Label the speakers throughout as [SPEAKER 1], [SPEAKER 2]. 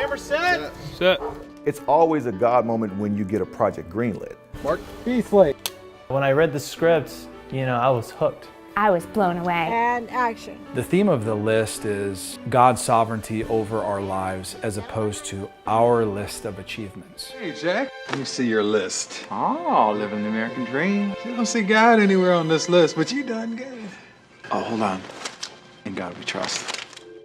[SPEAKER 1] Camera set. Set.
[SPEAKER 2] It's always a God moment when you get a project greenlit.
[SPEAKER 1] Mark.
[SPEAKER 3] Beasley.
[SPEAKER 4] When I read the script, I was hooked.
[SPEAKER 5] I was blown away.
[SPEAKER 6] And action.
[SPEAKER 7] The theme of the list is God's sovereignty over our lives as opposed to our list of achievements.
[SPEAKER 1] Hey, Jack. Let me see your list. Oh, living the American dream. You don't see God anywhere on this list, but you done good. Oh, hold on. In God we trust.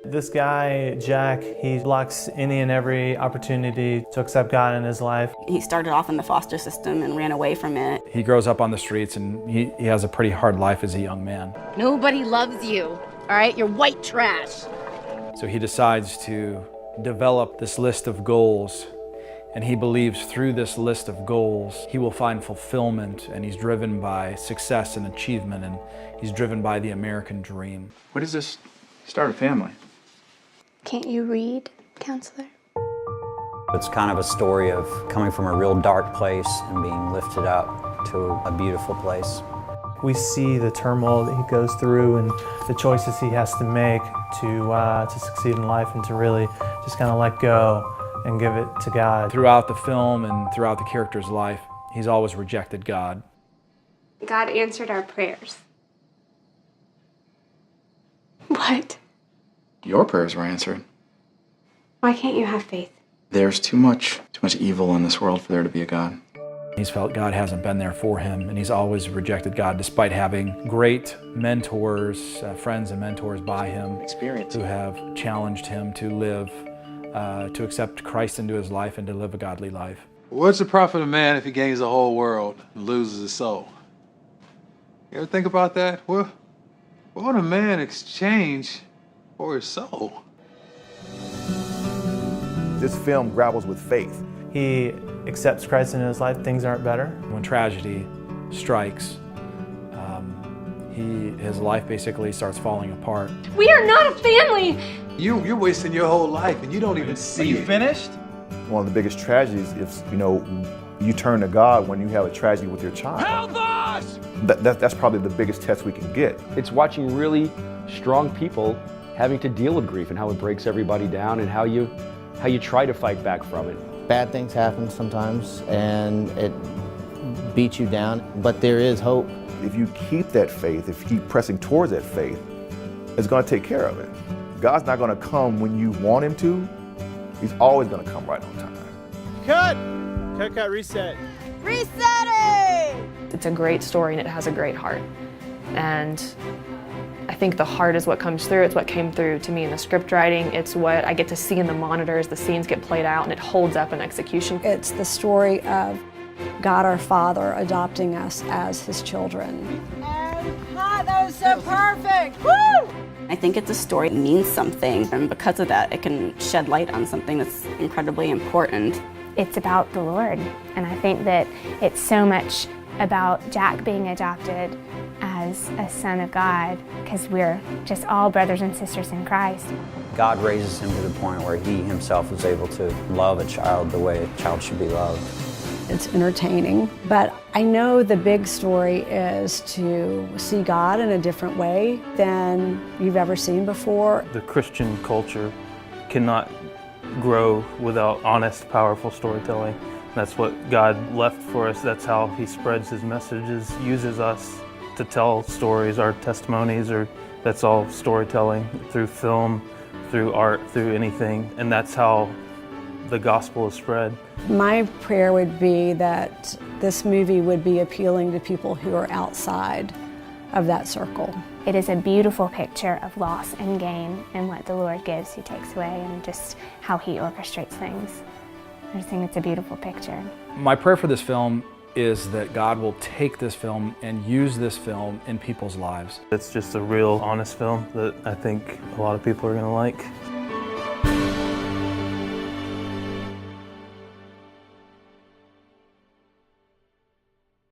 [SPEAKER 4] This guy, Jack, he blocks any and every opportunity to accept God in his life.
[SPEAKER 8] He started off in the foster system and ran away from it.
[SPEAKER 7] He grows up on the streets and he has a pretty hard life as a young man.
[SPEAKER 9] Nobody loves you, all right? You're white trash.
[SPEAKER 7] So he decides to develop this list of goals, and he believes through this list of goals he will find fulfillment, and he's driven by success and achievement, and he's driven by the American dream.
[SPEAKER 1] What is this? Start a family.
[SPEAKER 5] Can't you read, counselor?
[SPEAKER 10] It's kind of a story of coming from a real dark place and being lifted up to a beautiful place.
[SPEAKER 4] We see the turmoil that he goes through and the choices he has to make to succeed in life and to really just kind of let go and give it to God.
[SPEAKER 7] Throughout the film and throughout the character's life, he's always rejected God.
[SPEAKER 5] God answered our prayers. What?
[SPEAKER 1] Your prayers were answered.
[SPEAKER 5] Why can't you have faith?
[SPEAKER 1] There's too much evil in this world for there to be a God.
[SPEAKER 7] He's felt God hasn't been there for him, and he's always rejected God despite having great mentors, friends and mentors by him who have challenged him to live, to accept Christ into his life and to live a godly life.
[SPEAKER 1] What's the profit of man if he gains the whole world and loses his soul? You ever think about that? What would a man exchange for his soul?
[SPEAKER 2] This film grapples with faith.
[SPEAKER 4] He accepts Christ into his life, things aren't better.
[SPEAKER 7] When tragedy strikes, his life basically starts falling apart.
[SPEAKER 5] We are not a family!
[SPEAKER 1] You're wasting your whole life and you don't even see it.
[SPEAKER 3] Finished?
[SPEAKER 2] One of the biggest tragedies is, you turn to God when you have a tragedy with your child.
[SPEAKER 1] Help us!
[SPEAKER 2] That's probably the biggest test we can get.
[SPEAKER 11] It's watching really strong people having to deal with grief and how it breaks everybody down and how you try to fight back from it.
[SPEAKER 3] Bad things happen sometimes and it beats you down, but there is hope.
[SPEAKER 2] If you keep that faith, if you keep pressing towards that faith, it's going to take care of it. God's not going to come when you want him to. He's always going to come right on time.
[SPEAKER 1] Cut, reset.
[SPEAKER 6] Resetting!
[SPEAKER 12] It's a great story and it has a great heart. And I think the heart is what comes through. It's what came through to me in the script writing. It's what I get to see in the monitors. The scenes get played out and it holds up in execution.
[SPEAKER 6] It's the story of God our Father adopting us as his children. And that was so perfect! Woo!
[SPEAKER 8] I think it's a story that means something, and because of that, it can shed light on something that's incredibly important.
[SPEAKER 5] It's about the Lord, and I think that it's so much about Jack being adopted as a son of God, because we're just all brothers and sisters in Christ.
[SPEAKER 10] God raises him to the point where he himself is able to love a child the way a child should be loved.
[SPEAKER 6] It's entertaining, but I know the big story is to see God in a different way than you've ever seen before.
[SPEAKER 4] The Christian culture cannot grow without honest, powerful storytelling. That's what God left for us. That's how he spreads his messages, uses us to tell stories, our testimonies, or that's all storytelling through film, through art, through anything. And that's how the gospel is spread.
[SPEAKER 6] My prayer would be that this movie would be appealing to people who are outside of that circle.
[SPEAKER 5] It is a beautiful picture of loss and gain and what the Lord gives, he takes away, and just how he orchestrates things. I just think it's a beautiful picture.
[SPEAKER 7] My prayer for this film is that God will take this film and use this film in people's lives.
[SPEAKER 4] It's just a real honest film that I think a lot of people are going to like.